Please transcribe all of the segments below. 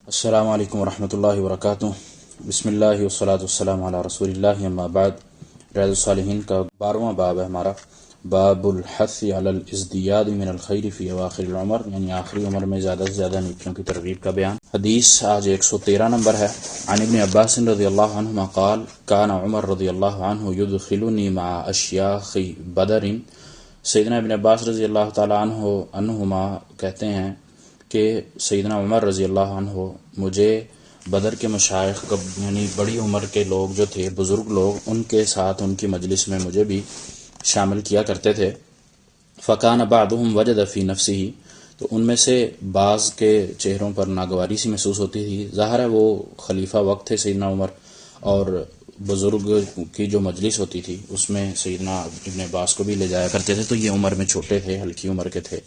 السلام علیکم ورحمۃ اللہ وبرکاتہ۔ بسم اللہ والصلاۃ والسلام علی رسول اللہ، اما بعد۔ ریاض الصالحین کا 12واں باب ہے ہمارا، باب الحث علی الازدیاد من الخیر فی اواخر العمر، یعنی آخری عمر میں زیادہ سے زیادہ نیکیوں کی ترغیب کا بیان۔ حدیث آج 113 نمبر ہے۔ عن ابن عباس رضی اللہ عنہما قال کان عمر رضی اللہ عنہ یدخلنی مع اشیاخ بدر۔ سیدنا ابن عباس رضی اللہ تعالی عنہما کہتے ہیں کہ سیدنا عمر رضی اللہ عنہ مجھے بدر کے مشائخ یعنی بڑی عمر کے لوگ جو تھے، بزرگ لوگ، ان کے ساتھ ان کی مجلس میں مجھے بھی شامل کیا کرتے تھے۔ فکان بعضهم وجد فی نفسہ، تو ان میں سے بعض کے چہروں پر ناگواری سی محسوس ہوتی تھی۔ ظاہر ہے وہ خلیفہ وقت تھے سیدنا عمر، اور بزرگ کی جو مجلس ہوتی تھی اس میں سیدنا ابن عباس کو بھی لے جایا کرتے تھے، تو یہ عمر میں چھوٹے تھے، ہلکی عمر کے تھے،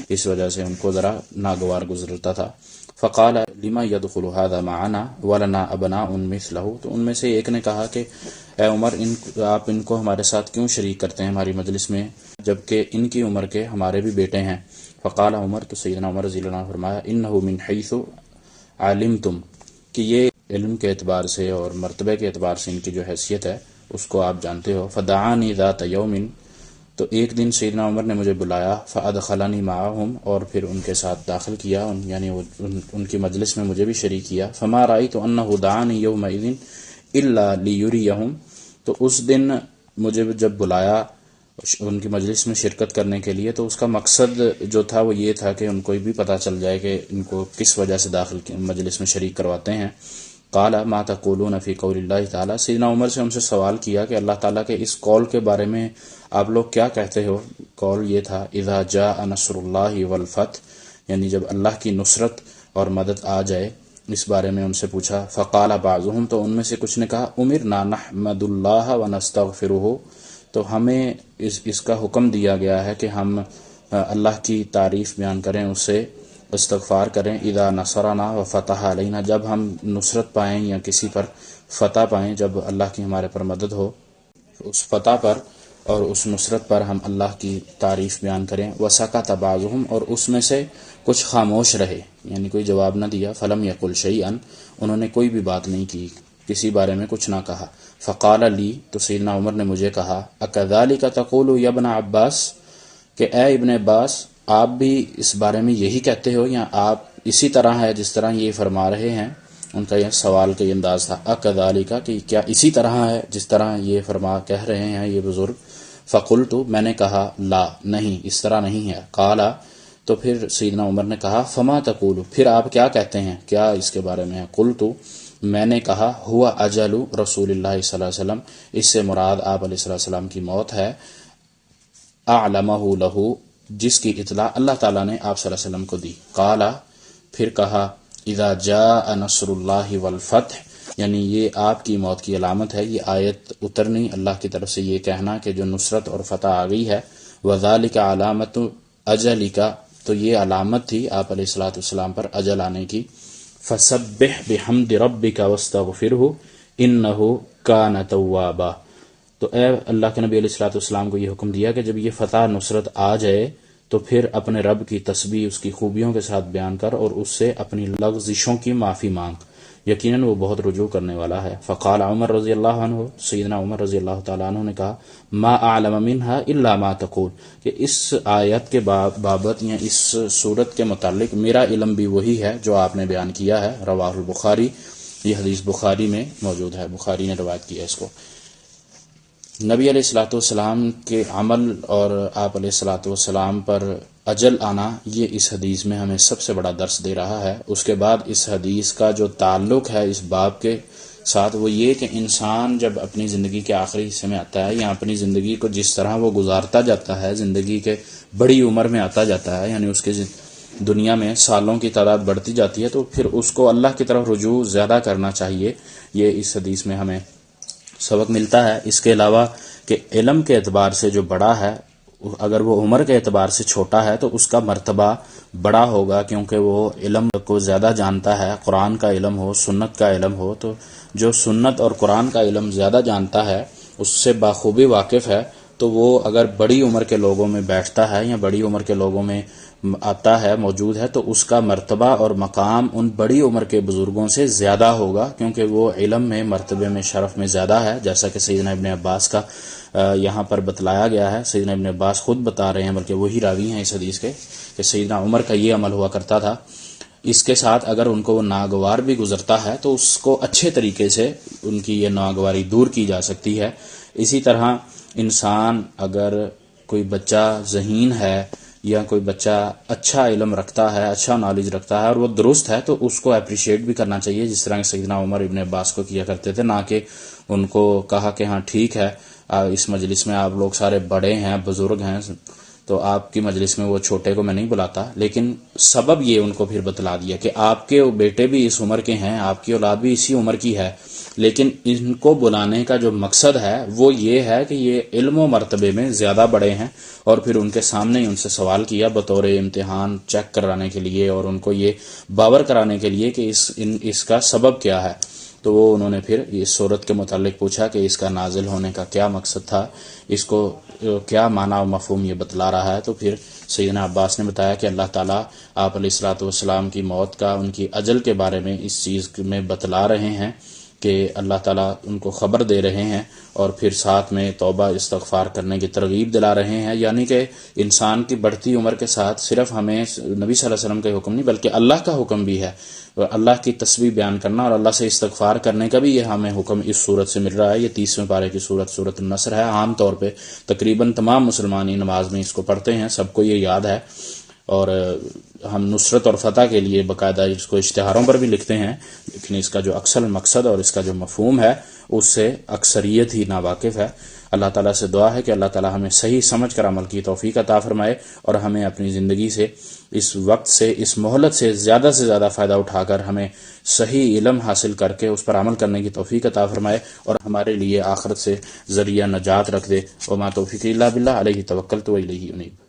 اس وجہ سے ان کو ذرا ناگوار گزرتا تھا۔ فقال لما يدخل هذا معنا ولنا ابناء مثله، تو ان میں سے ایک نے کہا کہ اے عمر، آپ ان کو ہمارے ساتھ کیوں شریک کرتے ہیں ہماری مجلس میں، جبکہ ان کی عمر کے ہمارے بھی بیٹے ہیں۔ فقال عمر، تو سیدنا عمر رضی اللہ عنہ فرمایا انه من حيث علمتم، کہ یہ علم کے اعتبار سے اور مرتبے کے اعتبار سے ان کی جو حیثیت ہے اس کو آپ جانتے ہو۔ فدعانی ذات یوم، تو ایک دن سیدنا عمر نے مجھے بلایا، فادخلنی معهم، اور پھر ان کے ساتھ داخل کیا، یعنی ان کی مجلس میں مجھے بھی شریک کیا۔ فما رأيت انه دعانی یومئذ الا لیریہم، تو اس دن مجھے جب بلایا ان کی مجلس میں شرکت کرنے کے لیے، تو اس کا مقصد جو تھا وہ یہ تھا کہ ان کو بھی پتہ چل جائے کہ ان کو کس وجہ سے مجلس میں شریک کرواتے ہیں۔ قال ما تقولون فی قول اللہ تعالی، سیدنا عمر سے ان سے سوال کیا کہ اللہ تعالیٰ کے اس قول کے بارے میں آپ لوگ کیا کہتے ہو۔ قول یہ تھا اذا جاء نصر اللہ والفتح، یعنی جب اللہ کی نصرت اور مدد آ جائے، اس بارے میں ان سے پوچھا۔ فقال بعضهم، تو ان میں سے کچھ نے کہا امرنا نحمد اللہ ونستغفرہ، تو ہمیں اس کا حکم دیا گیا ہے کہ ہم اللہ کی تعریف بیان کریں، اس سے استغفار کریں۔ اذا نصرنا وفتح علینا، جب ہم نصرت پائیں یا کسی پر فتح پائیں، جب اللہ کی ہمارے پر مدد ہو، اس فتح پر اور اس نصرت پر ہم اللہ کی تعریف بیان کریں۔ وسکت بعضهم، اور اس میں سے کچھ خاموش رہے، یعنی کوئی جواب نہ دیا۔ فلم یقل شیئا، انہوں نے کوئی بھی بات نہیں کی، کسی بارے میں کچھ نہ کہا۔ فقال لی، تو سیدنا عمر نے مجھے کہا اکذالک تقول یا ابن عباس، کہ اے ابن عباس، آپ بھی اس بارے میں یہی کہتے ہو، یا آپ اسی طرح ہے جس طرح یہ فرما رہے ہیں۔ ان کا یہ سوال کا یہ انداز تھا، اکذالک، کہ کیا اسی طرح ہے جس طرح یہ کہہ رہے ہیں یہ بزرگ۔ فقلت، میں نے کہا لا، نہیں، اس طرح نہیں ہے۔ قال، تو پھر سیدنا عمر نے کہا فما تقول، پھر آپ کیا کہتے ہیں، کیا اس کے بارے میں ہے۔ قلت، میں نے کہا ہوا اجل رسول اللہ صلی اللہ علیہ وسلم، اس سے مراد آپ علیہ السلام کی موت ہے، اعلمہ لہ، جس کی اطلاع اللہ تعالیٰ نے آپ صلی اللہ علیہ وسلم کو دی۔ قال، پھر کہا اذا جاء نصر اللہ والفتح، یعنی یہ آپ کی موت کی علامت ہے، یہ آیت اترنی اللہ کی طرف سے یہ کہنا کہ جو نصرت اور فتح آ گئی ہے۔ وذالک علامت اجلک، تو یہ علامت تھی آپ علیہ الصلوۃ والسلام پر اجل آنے کی۔ فسبح بحمد ربک واستغفرہ انہ کان توابا، تو اے اللہ کے نبی علیہ الصلوۃ والسلام کو یہ حکم دیا کہ جب یہ فتح نصرت آ جائے تو پھر اپنے رب کی تسبیح اس کی خوبیوں کے ساتھ بیان کر، اور اس سے اپنی لغزشوں کی معافی مانگ، یقیناً وہ بہت رجوع کرنے والا ہے۔ فقال عمر رضی اللہ عنہ، سیدنا عمر رضی اللہ تعالیٰ عنہ نے کہا ما اعلم منها الا ما تقول، کہ اس آیت کے بابت یا اس صورت کے متعلق میرا علم بھی وہی ہے جو آپ نے بیان کیا ہے۔ رواہ البخاری، یہ حدیث بخاری میں موجود ہے، بخاری نے روایت کیا اس کو۔ نبی علیہ الصلوۃ والسلام کے عمل اور آپ علیہ الصلوۃ والسلام پر اجل آنا، یہ اس حدیث میں ہمیں سب سے بڑا درس دے رہا ہے۔ اس کے بعد اس حدیث کا جو تعلق ہے اس باب کے ساتھ وہ یہ کہ انسان جب اپنی زندگی کے آخری حصے میں آتا ہے، یا اپنی زندگی کو جس طرح وہ گزارتا جاتا ہے، زندگی کے بڑی عمر میں آتا جاتا ہے، یعنی اس کے دنیا میں سالوں کی تعداد بڑھتی جاتی ہے، تو پھر اس کو اللہ کی طرف رجوع زیادہ کرنا چاہیے۔ یہ اس حدیث میں ہمیں سبق ملتا ہے۔ اس کے علاوہ کہ علم کے اعتبار سے جو بڑا ہے، اگر وہ عمر کے اعتبار سے چھوٹا ہے تو اس کا مرتبہ بڑا ہوگا، کیونکہ وہ علم کو زیادہ جانتا ہے، قرآن کا علم ہو، سنت کا علم ہو، تو جو سنت اور قرآن کا علم زیادہ جانتا ہے، اس سے بخوبی واقف ہے، تو وہ اگر بڑی عمر کے لوگوں میں بیٹھتا ہے یا بڑی عمر کے لوگوں میں آتا ہے موجود ہے تو اس کا مرتبہ اور مقام ان بڑی عمر کے بزرگوں سے زیادہ ہوگا، کیونکہ وہ علم میں، مرتبے میں، شرف میں زیادہ ہے، جیسا کہ سیدنا ابن عباس کا یہاں پر بتلایا گیا ہے۔ سیدنا ابن عباس خود بتا رہے ہیں، بلکہ وہی راوی ہیں اس حدیث کے، کہ سیدنا عمر کا یہ عمل ہوا کرتا تھا۔ اس کے ساتھ اگر ان کو وہ ناگوار بھی گزرتا ہے تو اس کو اچھے طریقے سے ان کی یہ ناگواری دور کی جا سکتی ہے۔ اسی طرح انسان، اگر کوئی بچہ ذہین ہے یا کوئی بچہ اچھا علم رکھتا ہے، اچھا نالج رکھتا ہے اور وہ درست ہے، تو اس کو اپریشیٹ بھی کرنا چاہیے، جس طرح سیدنا عمر ابن عباس کو کیا کرتے تھے، نہ کہ ان کو کہا کہ ہاں ٹھیک ہے اس مجلس میں آپ لوگ سارے بڑے ہیں، بزرگ ہیں، تو آپ کی مجلس میں وہ چھوٹے کو میں نہیں بلاتا، لیکن سبب یہ ان کو پھر بتلا دیا کہ آپ کے بیٹے بھی اس عمر کے ہیں، آپ کی اولاد بھی اسی عمر کی ہے، لیکن ان کو بلانے کا جو مقصد ہے وہ یہ ہے کہ یہ علم و مرتبے میں زیادہ بڑے ہیں، اور پھر ان کے سامنے ہی ان سے سوال کیا بطور امتحان چیک کرانے کے لیے، اور ان کو یہ باور کرانے کے لیے کہ اس کا سبب کیا ہے۔ تو وہ انہوں نے پھر اس صورت کے متعلق پوچھا کہ اس کا نازل ہونے کا کیا مقصد تھا، اس کو کیا معنی و مفہوم یہ بتلا رہا ہے۔ تو پھر سیدنا عباس نے بتایا کہ اللہ تعالیٰ آپ علیہ الصلوۃ والسلام کی موت کا، ان کی اجل کے بارے میں اس چیز میں بتلا رہے ہیں کہ اللہ تعالیٰ ان کو خبر دے رہے ہیں، اور پھر ساتھ میں توبہ استغفار کرنے کی ترغیب دلا رہے ہیں، یعنی کہ انسان کی بڑھتی عمر کے ساتھ صرف ہمیں نبی صلی اللہ علیہ وسلم کا حکم نہیں بلکہ اللہ کا حکم بھی ہے، اللہ کی تسبیح بیان کرنا اور اللہ سے استغفار کرنے کا بھی یہ ہمیں حکم اس صورت سے مل رہا ہے۔ یہ 30ویں پارے کی سورت النصر ہے۔ عام طور پہ تقریباً تمام مسلمان نماز میں اس کو پڑھتے ہیں، سب کو یہ یاد ہے، اور ہم نصرت اور فتح کے لیے باقاعدہ اس کو اشتہاروں پر بھی لکھتے ہیں، لیکن اس کا جو اصل مقصد اور اس کا جو مفہوم ہے اس سے اکثریت ہی ناواقف ہے۔ اللہ تعالیٰ سے دعا ہے کہ اللہ تعالیٰ ہمیں صحیح سمجھ کر عمل کی توفیق عطا فرمائے، اور ہمیں اپنی زندگی سے، اس وقت سے، اس مہلت سے زیادہ فائدہ اٹھا کر ہمیں صحیح علم حاصل کر کے اس پر عمل کرنے کی توفیق عطا فرمائے، اور ہمارے لیے آخرت سے ذریعہ نجات رکھ دے۔ وما توفیقی الا باللہ، علیہ توکلت و الیہ انیب۔